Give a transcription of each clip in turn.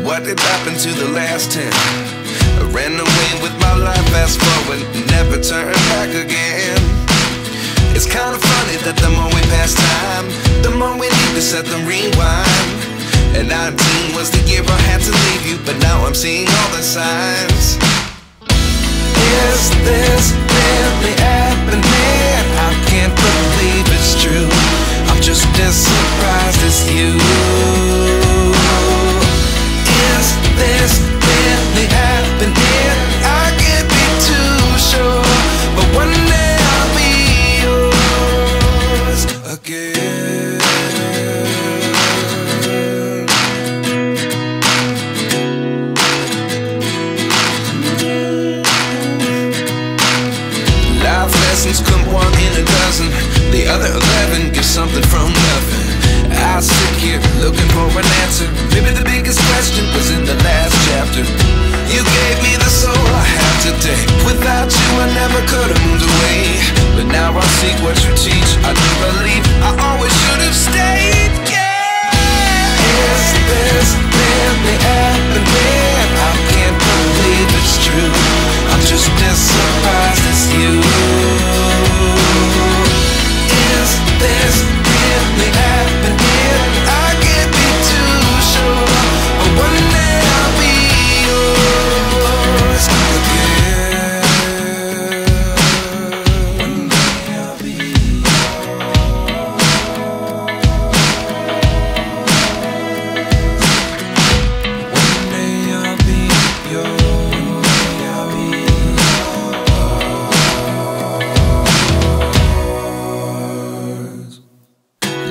what did happen to the last 10? I ran away with my life, fast forward, never turn back again. It's kinda funny that the more we pass time, the more we need to set the rewind. And 19 was the year I had to leave you, but now I'm seeing all the signs. Is this really happening? I can't believe it's true. I'm just as surprised as you. Is this really happening? I can't be too sure, but one day I'll be yours again. Life lessons come one in a dozen. The other 11 get something from nothing. I sit here looking for an answer. Maybe the biggest question was in the last chapter. You gave me the soul I have today. Without you I never could have moved away. But now I see what you teach. I do believe I always should have stayed. Yeah. Is this really happening? I can't believe it's true. I'm just as surprised as you. Is this really happening? I can't be too sure, but one day I'll be yours again. One day I'll be yours. One day I'll be yours.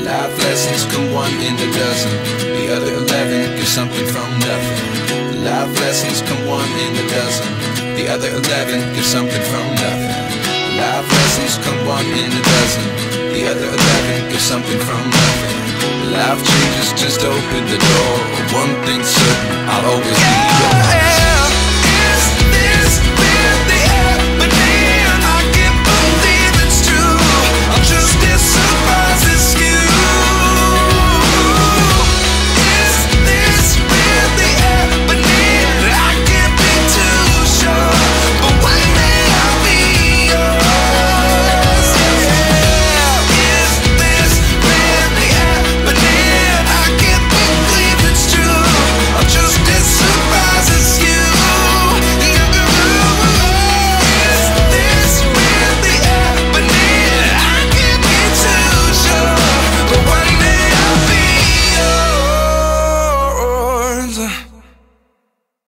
Life lessons come one in a dozen. The other 11 get something from nothing. Life lessons come one in a dozen. The other 11 get something from nothing. Life lessons come one in a dozen. The other 11 get something from nothing. Life changes just open the door. One thing